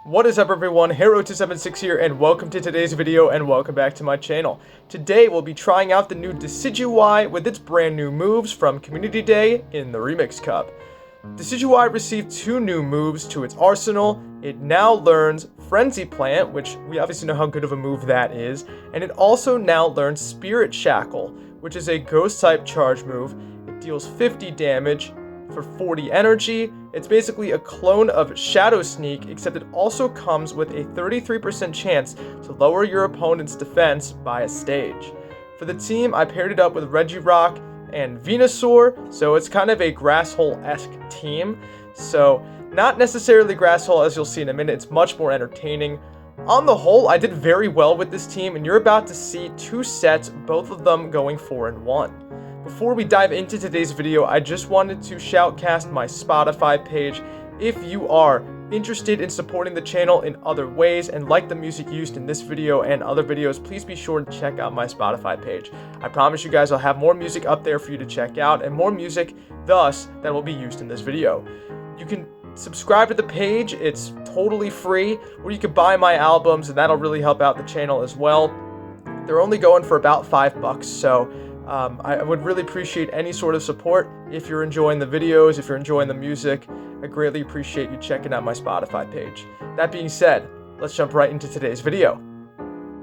What is up everyone, Hero276 here, and welcome to today's video, and welcome back to my channel. Today we'll be trying out the new DECIDUEYE with its brand new moves from Community Day in the Remix Cup. DECIDUEYE received 2 new moves to its arsenal. It now learns Frenzy Plant, which we obviously know how good of a move that is, and it also now learns Spirit Shackle, which is a ghost type charge move. It deals 50 damage for 40 energy. It's basically a clone of Shadow Sneak, except it also comes with a 33% chance to lower your opponent's defense by a stage. For the team, I paired it up with Regirock and Venusaur, so it's kind of a Grasshole-esque team. So not necessarily Grasshole, as you'll see in a minute. It's much more entertaining. On the whole, I did very well with this team, and you're about to see 2 sets, both of them going 4-1. Before we dive into today's video, I just wanted to shoutcast my Spotify page. If you are interested in supporting the channel in other ways and like the music used in this video and other videos, please be sure to check out my Spotify page. I promise you guys I'll have more music up there for you to check out, and more music, thus, that will be used in this video. You can subscribe to the page, it's totally free, or you can buy my albums, and that'll really help out the channel as well. They're only going for about $5, so I would really appreciate any sort of support. If you're enjoying the videos, if you're enjoying the music, I greatly appreciate you checking out my Spotify page. That being said, let's jump right into today's video.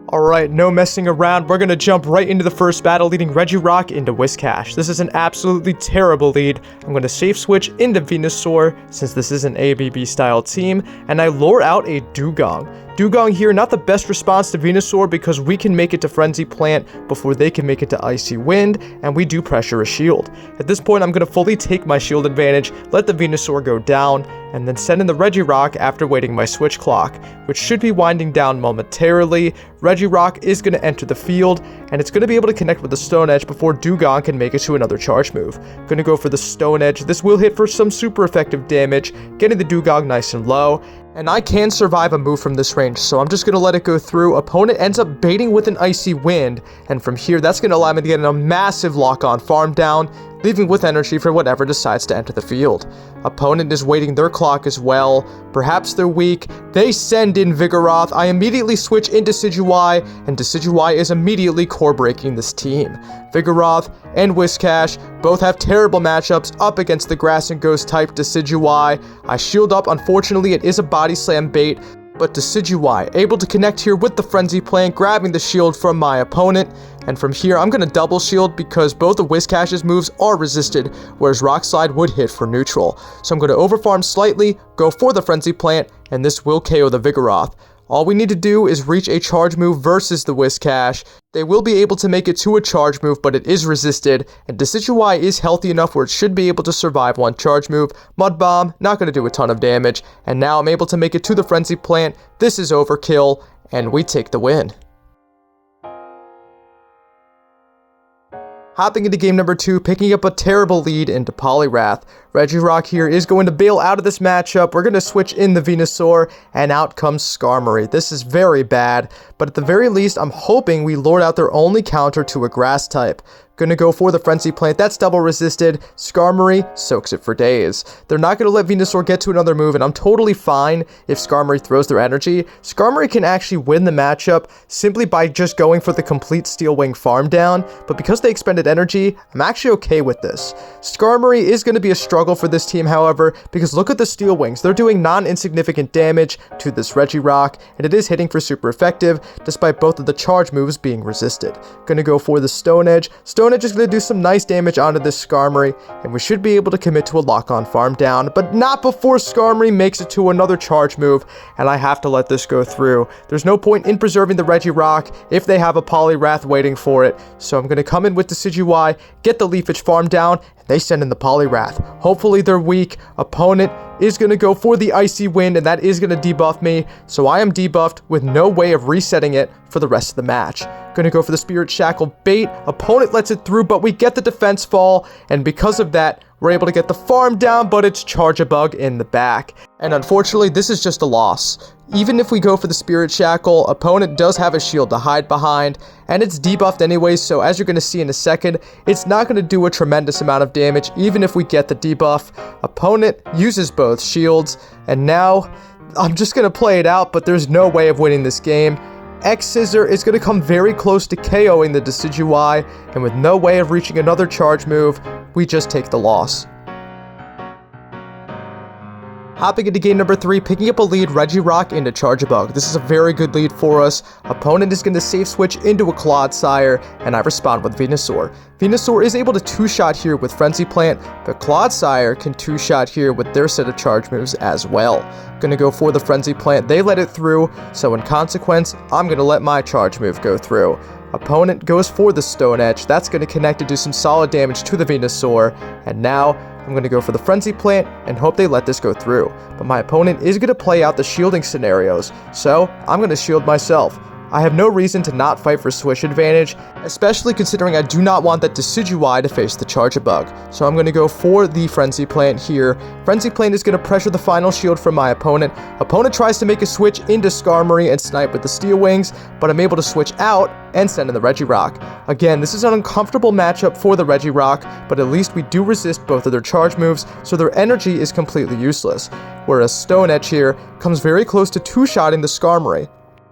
Alright, no messing around, we're gonna jump right into the first battle, leading Regirock into Whiscash. This is an absolutely terrible lead. I'm gonna safe switch into Venusaur, since this is an ABB style team, and I lure out a Dewgong. Dewgong here, not the best response to Venusaur because we can make it to Frenzy Plant before they can make it to Icy Wind, and we do pressure a shield. At this point, I'm going to fully take my shield advantage, let the Venusaur go down, and then send in the Regirock after waiting my switch clock, which should be winding down momentarily. Regirock is going to enter the field, and it's going to be able to connect with the Stone Edge before Dewgong can make it to another charge move. Going to go for the Stone Edge. This will hit for some super effective damage, getting the Dewgong nice and low. And I can survive a move from this range, so I'm just going to let it go through. Opponent ends up baiting with an Icy Wind, and from here, that's going to allow me to get a massive lock-on farm down, leaving with energy for whatever decides to enter the field. Opponent is waiting their clock as well. Perhaps they're weak. They send in Vigoroth. I immediately switch into Decidueye, and Decidueye is immediately core breaking this team. Vigoroth and Whiscash both have terrible matchups up against the Grass and Ghost type Decidueye. I shield up. Unfortunately, it is a Body Slam bait, but Decidueye able to connect here with the Frenzy Plant, grabbing the shield from my opponent. And from here, I'm going to double shield because both of Whiscash's moves are resisted, whereas Rock Slide would hit for neutral. So I'm going to overfarm slightly, go for the Frenzy Plant, and this will KO the Vigoroth. All we need to do is reach a charge move versus the Whiscash. They will be able to make it to a charge move, but it is resisted, and Decidueye is healthy enough where it should be able to survive one charge move. Mud Bomb, not going to do a ton of damage, and now I'm able to make it to the Frenzy Plant. This is overkill, and we take the win. Hopping into game number 2, picking up a terrible lead into Poliwrath. Regirock here is going to bail out of this matchup. We're going to switch in the Venusaur, and out comes Skarmory. This is very bad, but at the very least, I'm hoping we lure out their only counter to a grass type. Gonna go for the Frenzy Plant. That's double resisted. Skarmory soaks it for days. They're not gonna let Venusaur get to another move, and I'm totally fine if Skarmory throws their energy. Skarmory can actually win the matchup simply by just going for the complete Steel Wing farm down, but because they expended energy, I'm actually okay with this. Skarmory is gonna be a struggle for this team, however, because look at the Steel Wings. They're doing non-insignificant damage to this Regirock, and it is hitting for super effective, despite both of the charge moves being resisted. Gonna go for the Stone Edge. Stone Edge is going to do some nice damage onto this Skarmory, and we should be able to commit to a lock-on farm down, but not before Skarmory makes it to another charge move, and I have to let this go through. There's no point in preserving the Regirock if they have a Poliwrath waiting for it, so I'm going to come in with Decidueye, get the Leafage farm down, and they send in the Poliwrath. Hopefully they're weak. Opponent is going to go for the Icy Wind, and that is going to debuff me, so I am debuffed with no way of resetting it for the rest of the match. Going to go for the Spirit Shackle bait. Opponent lets it through, but we get the defense fall, and because of that, we're able to get the farm down, but it's Charge-a-Bug in the back. And unfortunately, this is just a loss. Even if we go for the Spirit Shackle, opponent does have a shield to hide behind, and it's debuffed anyways, so as you're going to see in a second, it's not going to do a tremendous amount of damage, even if we get the debuff. Opponent uses both shields, and now I'm just going to play it out, but there's no way of winning this game. X-Scissor is going to come very close to KOing the Decidueye, and with no way of reaching another charge move, we just take the loss. Hopping into game number 3, picking up a lead, Regirock into Charjabug. This is a very good lead for us. Opponent is going to safe switch into a Clodsire, and I respond with Venusaur. Venusaur is able to two-shot here with Frenzy Plant, but Clodsire can two-shot here with their set of charge moves as well. Gonna go for the Frenzy Plant, they let it through, so in consequence, I'm gonna let my charge move go through. Opponent goes for the Stone Edge, that's gonna connect to do some solid damage to the Venusaur, and now I'm going to go for the Frenzy Plant and hope they let this go through. But my opponent is going to play out the shielding scenarios, so I'm going to shield myself. I have no reason to not fight for switch advantage, especially considering I do not want that Decidueye to face the Charjabug. So I'm going to go for the Frenzy Plant here. Frenzy Plant is going to pressure the final shield from my opponent. Opponent tries to make a switch into Skarmory and snipe with the Steel Wings, but I'm able to switch out and send in the Regirock. Again, this is an uncomfortable matchup for the Regirock, but at least we do resist both of their charge moves, so their energy is completely useless. Whereas Stone Edge here comes very close to two-shotting the Skarmory.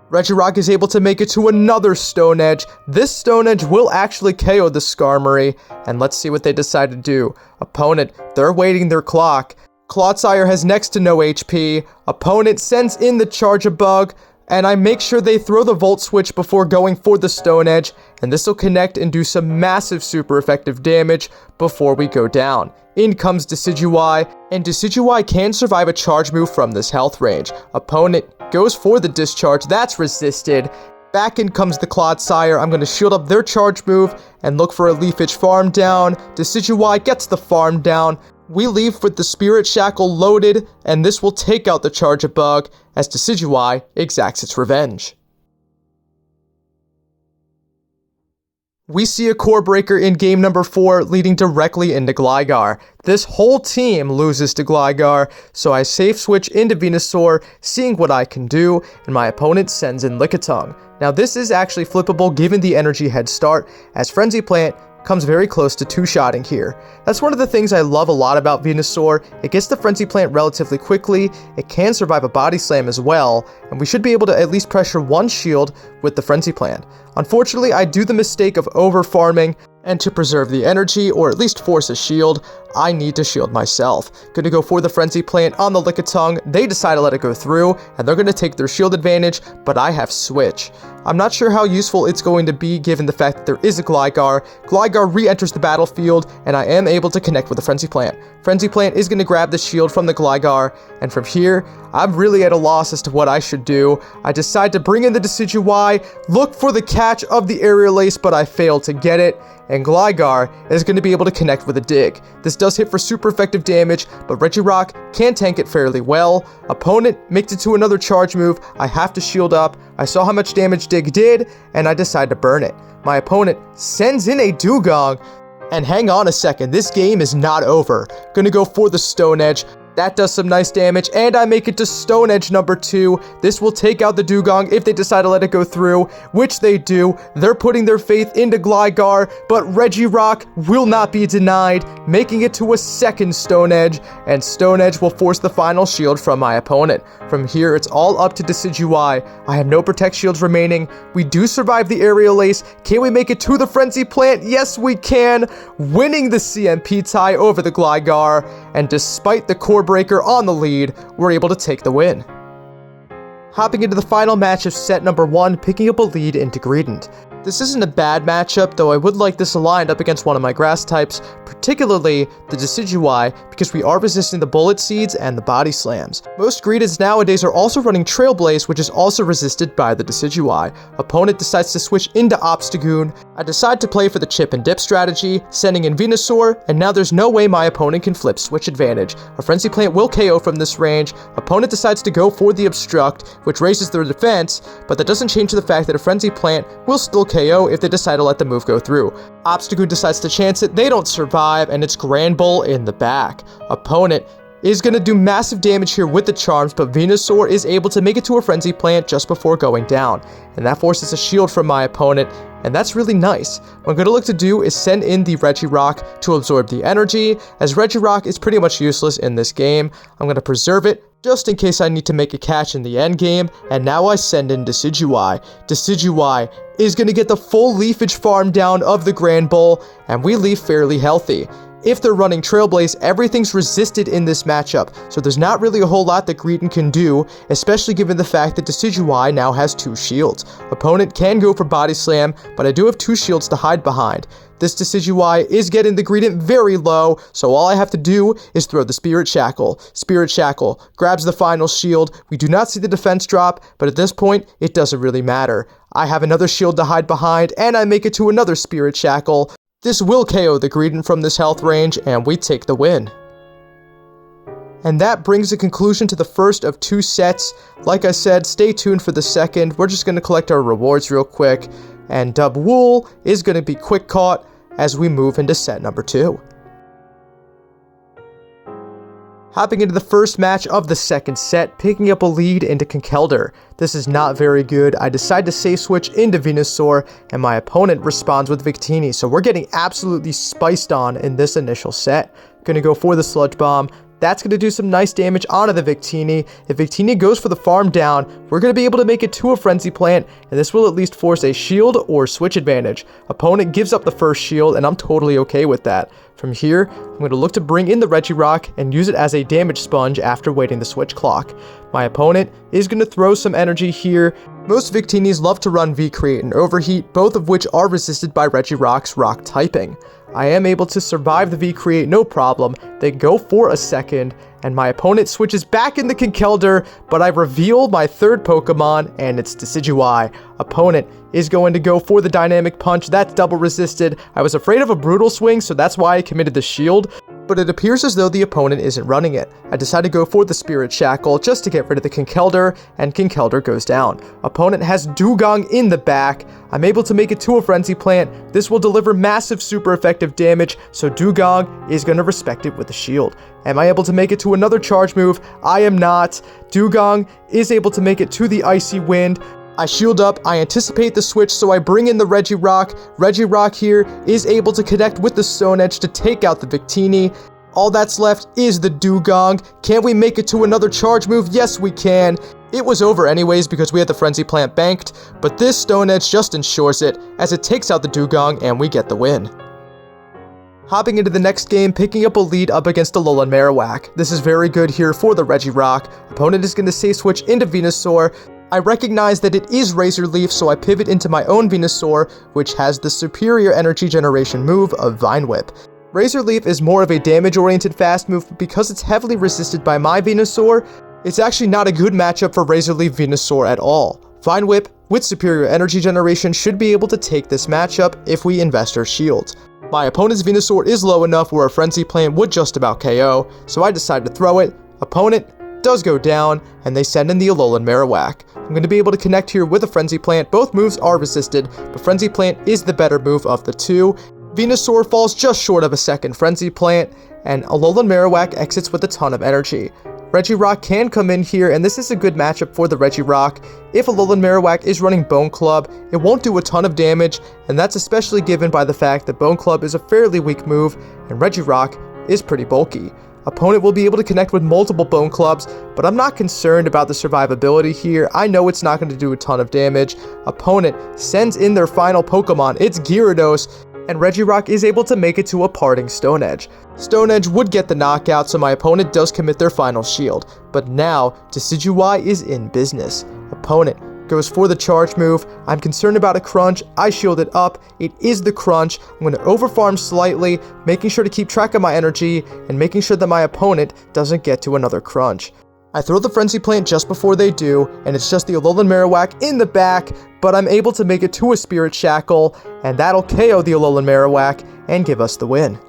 Regirock is able to make it to another Stone Edge. This Stone Edge will actually KO the Skarmory, and let's see what they decide to do. Opponent, they're waiting their clock. Clodsire has next to no HP. Opponent sends in the Charjabug, and I make sure they throw the Volt Switch before going for the Stone Edge, and this will connect and do some massive super effective damage before we go down. In comes Decidueye, and Decidueye can survive a charge move from this health range. Opponent goes for the Discharge, that's resisted. Back in comes the Clodsire, I'm going to shield up their charge move and look for a Leafage farm down. Decidueye gets the farm down. We leave with the Spirit Shackle loaded, and this will take out the Charjabug as Decidueye exacts its revenge. We see a Core Breaker in game number 4 leading directly into Gligar. This whole team loses to Gligar, so I safe switch into Venusaur, seeing what I can do, and my opponent sends in Lickitung. Now this is actually flippable given the energy head start, as Frenzy Plant comes very close to two-shotting here. That's one of the things I love a lot about Venusaur. It gets the Frenzy Plant relatively quickly, it can survive a Body Slam as well, and we should be able to at least pressure one shield with the Frenzy Plant. Unfortunately, I do the mistake of over-farming, and to preserve the energy, or at least force a shield, I need to shield myself. Gonna go for the Frenzy Plant on the Lickitung. They decide to let it go through, and they're gonna take their shield advantage, but I have Switch. I'm not sure how useful it's going to be given the fact that there is a Gligar. Gligar re-enters the battlefield, and I am able to connect with the Frenzy Plant. Frenzy Plant is gonna grab the shield from the Gligar, and from here, I'm really at a loss as to what I should do. I decide to bring in the Decidueye, look for the catch of the Aerial Ace, but I fail to get it, and Gligar is going to be able to connect with a Dig. This does hit for super effective damage, but Regirock can tank it fairly well. Opponent makes it to another charge move. I have to shield up. I saw how much damage Dig did, and I decide to burn it. My opponent sends in a Dugong, and hang on a second, this game is not over. Gonna go for the Stone Edge. That does some nice damage, and I make it to Stone Edge number 2. This will take out the Dugong if they decide to let it go through, which they do. They're putting their faith into Gligar, but Regirock will not be denied, making it to a second Stone Edge, and Stone Edge will force the final shield from my opponent. From here, it's all up to Decidueye. I have no Protect Shields remaining. We do survive the Aerial Ace. Can we make it to the Frenzy Plant? Yes, we can, winning the CMP tie over the Gligar, and despite the Core Breaker on the lead, we're able to take the win. Hopping into the final match of set number 1, picking up a lead into Greedent. This isn't a bad matchup, though I would like this aligned up against one of my grass types, particularly the Decidueye, because we are resisting the Bullet Seeds and the Body Slams. Most Greedents nowadays are also running Trailblaze, which is also resisted by the Decidueye. Opponent decides to switch into Obstagoon. I decide to play for the Chip and Dip strategy, sending in Venusaur, and now there's no way my opponent can flip Switch advantage. A Frenzy Plant will KO from this range. Opponent decides to go for the Obstruct, which raises their defense, but that doesn't change the fact that a Frenzy Plant will still KO if they decide to let the move go through. Obstagoon decides to chance it, they don't survive, and it's Granbull in the back. Opponent is going to do massive damage here with the charms, but Venusaur is able to make it to a Frenzy Plant just before going down, and that forces a shield from my opponent, and that's really nice. What I'm going to look to do is send in the Regirock to absorb the energy, as Regirock is pretty much useless in this game. I'm going to preserve it just in case I need to make a catch in the end game, and now I send in Decidueye. Decidueye is going to get the full leafage farm down of the Grand Bull, and we leave fairly healthy. If they're running Trailblaze, everything's resisted in this matchup, so there's not really a whole lot that Greedent can do, especially given the fact that Decidueye now has 2 shields. Opponent can go for Body Slam, but I do have 2 shields to hide behind. This Decidueye is getting the Greedent very low, so all I have to do is throw the Spirit Shackle. Spirit Shackle grabs the final shield. We do not see the defense drop, but at this point, it doesn't really matter. I have another shield to hide behind, and I make it to another Spirit Shackle. This will KO the Greedent from this health range, and we take the win. And that brings a conclusion to the first of 2 sets. Like I said, stay tuned for the second. We're just going to collect our rewards real quick, and Dubwool is going to be quick caught as we move into set number 2. Hopping into the first match of the second set, picking up a lead into Conkeldurr. This is not very good. I decide to safe switch into Venusaur, and my opponent responds with Victini, so we're getting absolutely spiced on in this initial set. Gonna go for the Sludge Bomb. That's going to do some nice damage onto the Victini. If Victini goes for the farm down, we're going to be able to make it to a Frenzy Plant, and this will at least force a shield or switch advantage. Opponent gives up the first shield, and I'm totally okay with that. From here, I'm going to look to bring in the Regirock and use it as a damage sponge after waiting the switch clock. My opponent is going to throw some energy here. Most Victinis love to run V-Create and Overheat, both of which are resisted by Regirock's rock typing. I am able to survive the V-Create no problem. They go for a second, and my opponent switches back into Conkeldurr, but I reveal my third Pokemon, and it's Decidueye. Opponent is going to go for the Dynamic Punch. That's double resisted. I was afraid of a Brutal Swing, so that's why I committed the shield, but it appears as though the opponent isn't running it. I decide to go for the Spirit Shackle just to get rid of the Conkeldurr, and Conkeldurr goes down. Opponent has Dewgong in the back. I'm able to make it to a Frenzy Plant. This will deliver massive super effective damage, so Dewgong is going to respect it with a shield. Am I able to make it to another charge move? I am not. Dewgong is able to make it to the Icy Wind. I shield up, I anticipate the switch, so I bring in the Regirock. Regirock here is able to connect with the Stone Edge to take out the Victini. All that's left is the Dewgong. Can we make it to another charge move? Yes, we can. It was over anyways because we had the Frenzy Plant banked, but this Stone Edge just ensures it as it takes out the Dewgong and we get the win. Hopping into the next game, picking up a lead up against Alolan Marowak. This is very good here for the Regirock. Opponent is going to safe switch into Venusaur. I recognize that it is Razor Leaf, so I pivot into my own Venusaur, which has the superior energy generation move of Vine Whip. Razor Leaf is more of a damage-oriented fast move, but because it's heavily resisted by my Venusaur, it's actually not a good matchup for Razor Leaf Venusaur at all. Vine Whip, with superior energy generation, should be able to take this matchup if we invest our shields. My opponent's Venusaur is low enough where a Frenzy Plant would just about KO, so I decide to throw it. Opponent does go down, and they send in the Alolan Marowak. I'm going to be able to connect here with a Frenzy Plant. Both moves are resisted, but Frenzy Plant is the better move of the two. Venusaur falls just short of a second Frenzy Plant, and Alolan Marowak exits with a ton of energy. Regirock can come in here, and this is a good matchup for the Regirock. If Alolan Marowak is running Bone Club, it won't do a ton of damage, and that's especially given by the fact that Bone Club is a fairly weak move, and Regirock is pretty bulky. Opponent will be able to connect with multiple Bone Clubs, but I'm not concerned about the survivability here. I know it's not going to do a ton of damage. Opponent sends in their final Pokemon. It's Gyarados, and Regirock is able to make it to a parting Stone Edge. Stone Edge would get the knockout, so my opponent does commit their final shield. But now, Decidueye is in business. Opponent goes for the charge move. I'm concerned about a crunch. I shield it up. It is the crunch. I'm going to overfarm slightly, making sure to keep track of my energy and making sure that my opponent doesn't get to another crunch. I throw the Frenzy Plant just before they do, and it's just the Alolan Marowak in the back, but I'm able to make it to a Spirit Shackle, and that'll KO the Alolan Marowak and give us the win.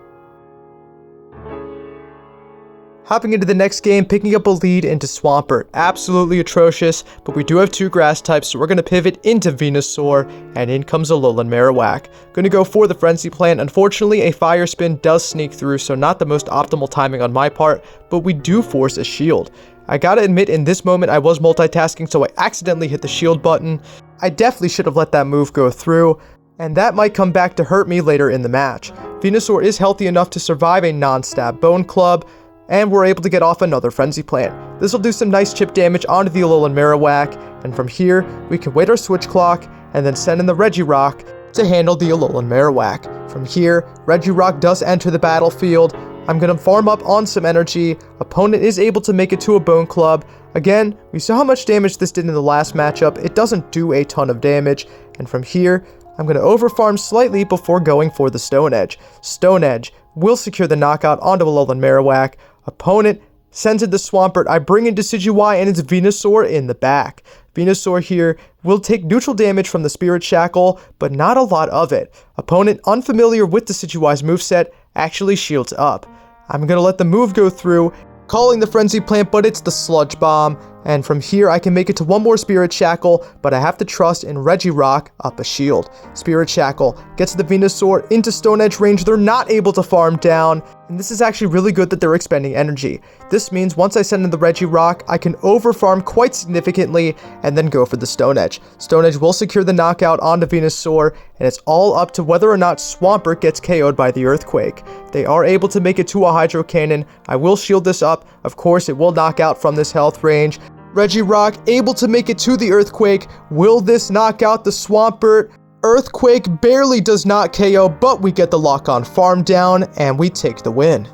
Hopping into the next game, picking up a lead into Swampert. Absolutely atrocious, but we do have 2 grass types, so we're going to pivot into Venusaur, and in comes Alolan Marowak. Going to go for the Frenzy Plant. Unfortunately, a Fire Spin does sneak through, so not the most optimal timing on my part, but we do force a Shield. I gotta admit, in this moment, I was multitasking, so I accidentally hit the Shield button. I definitely should have let that move go through, and that might come back to hurt me later in the match. Venusaur is healthy enough to survive a non-stab Bone Club, and we're able to get off another Frenzy Plant. This will do some nice chip damage onto the Alolan Marowak, and from here, we can wait our Switch Clock, and then send in the Regirock to handle the Alolan Marowak. From here, Regirock does enter the battlefield. I'm going to farm up on some energy. Opponent is able to make it to a Bone Club. Again, we saw how much damage this did in the last matchup. It doesn't do a ton of damage, and from here, I'm going to overfarm slightly before going for the Stone Edge. Stone Edge will secure the knockout onto Alolan Marowak. Opponent sends in the Swampert. I bring in Decidueye, and it's Venusaur in the back. Venusaur here will take neutral damage from the Spirit Shackle, but not a lot of it. Opponent, unfamiliar with Decidueye's moveset, actually shields up. I'm going to let the move go through, calling the Frenzy Plant, but it's the Sludge Bomb. And from here, I can make it to one more Spirit Shackle, but I have to trust in Regirock up a shield. Spirit Shackle gets the Venusaur into Stone Edge range. They're not able to farm down, and this is actually really good that they're expending energy. This means once I send in the Regirock, I can overfarm quite significantly and then go for the Stone Edge. Stone Edge will secure the knockout onto Venusaur, and it's all up to whether or not Swampert gets KO'd by the Earthquake. They are able to make it to a Hydro Cannon. I will shield this up. Of course, it will knock out from this health range. Regirock able to make it to the Earthquake. Will this knock out the Swampert? Earthquake barely does not KO, but we get the lock-on farm down, and we take the win.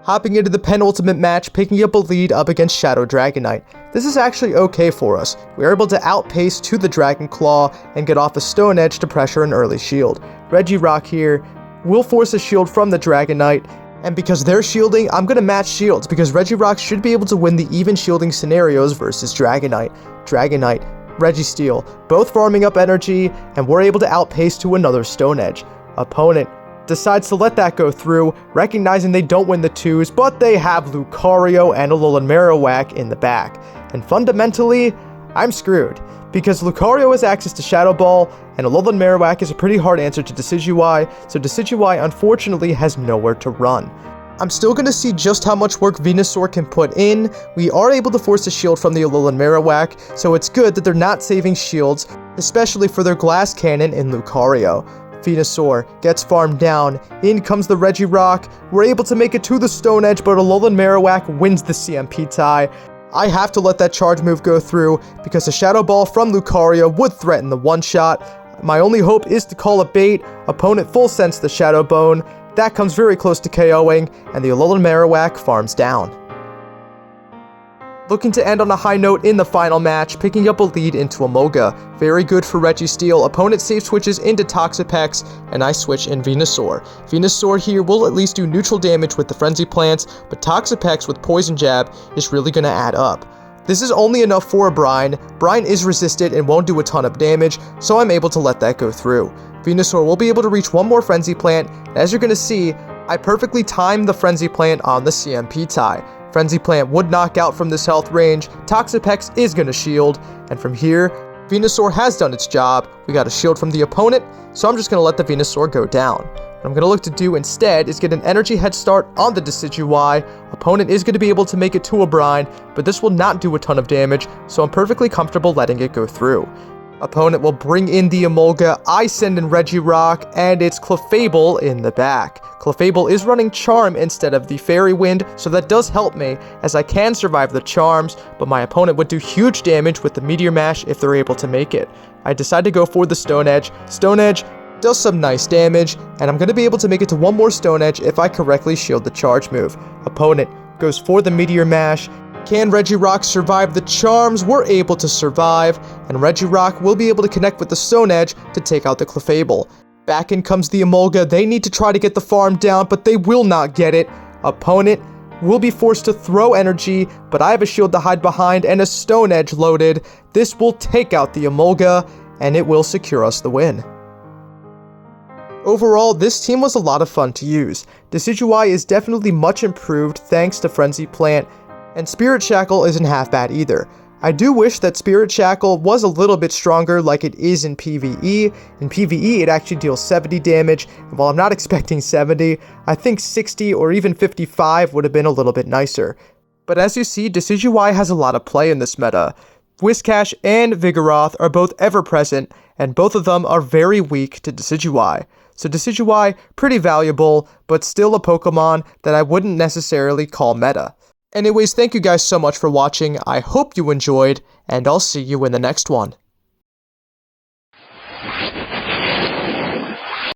Hopping into the penultimate match, picking up a lead up against Shadow Dragonite. This is actually okay for us. We are able to outpace to the Dragon Claw and get off a Stone Edge to pressure an early shield. Regirock here will force a shield from the Dragonite, and because they're shielding, I'm going to match shields because Regirock should be able to win the even shielding scenarios versus Dragonite. Dragonite, Registeel, both farming up energy, and we're able to outpace to another Stone Edge. Opponent decides to let that go through, recognizing they don't win the 2s, but they have Lucario and Alolan Marowak in the back. And fundamentally, I'm screwed, because Lucario has access to Shadow Ball, and Alolan Marowak is a pretty hard answer to Decidueye, so Decidueye unfortunately has nowhere to run. I'm still going to see just how much work Venusaur can put in. We are able to force a shield from the Alolan Marowak, so it's good that they're not saving shields, especially for their Glass Cannon in Lucario. Venusaur gets farmed down. In comes the Regirock. We're able to make it to the Stone Edge, but Alolan Marowak wins the CMP tie. I have to let that charge move go through because a Shadow Ball from Lucario would threaten the one-shot. My only hope is to call a bait. Opponent full sends the Shadow Bone. That comes very close to KOing, and the Alolan Marowak farms down. Looking to end on a high note in the final match, picking up a lead into Emolga. Very good for Registeel. Opponent safe switches into Toxapex, and I switch in Venusaur. Venusaur here will at least do neutral damage with the Frenzy Plants, but Toxapex with Poison Jab is really going to add up. This is only enough for a Brine. Brine is resisted and won't do a ton of damage, so I'm able to let that go through. Venusaur will be able to reach one more Frenzy Plant, and as you're going to see, I perfectly timed the Frenzy Plant on the CMP tie. Frenzy Plant would knock out from this health range, Toxapex is going to shield, and from here, Venusaur has done its job. We got a shield from the opponent, so I'm just going to let the Venusaur go down. What I'm going to look to do instead is get an energy head start on the Decidueye. Opponent is going to be able to make it to a Brine, but this will not do a ton of damage, so I'm perfectly comfortable letting it go through. Opponent will bring in the Emolga, I send in Regirock, and it's Clefable in the back. Clefable is running Charm instead of the Fairy Wind, so that does help me, as I can survive the Charms, but my opponent would do huge damage with the Meteor Mash if they're able to make it. I decide to go for the Stone Edge. Stone Edge does some nice damage, and I'm going to be able to make it to one more Stone Edge if I correctly shield the charge move. Opponent goes for the Meteor Mash. Can Regirock survive the Charms? We're able to survive, and Regirock will be able to connect with the Stone Edge to take out the Clefable. Back in comes the Emolga. They need to try to get the farm down, but they will not get it. Opponent will be forced to throw energy, but I have a shield to hide behind and a Stone Edge loaded. This will take out the Emolga, and it will secure us the win. Overall, this team was a lot of fun to use. Decidueye is definitely much improved thanks to Frenzy Plant, and Spirit Shackle isn't half bad either. I do wish that Spirit Shackle was a little bit stronger like it is in PvE. In PvE, it actually deals 70 damage, and while I'm not expecting 70, I think 60 or even 55 would have been a little bit nicer. But as you see, Decidueye has a lot of play in this meta. Whiscash and Vigoroth are both ever-present, and both of them are very weak to Decidueye. So Decidueye, pretty valuable, but still a Pokemon that I wouldn't necessarily call meta. Anyways, thank you guys so much for watching. I hope you enjoyed, and I'll see you in the next one.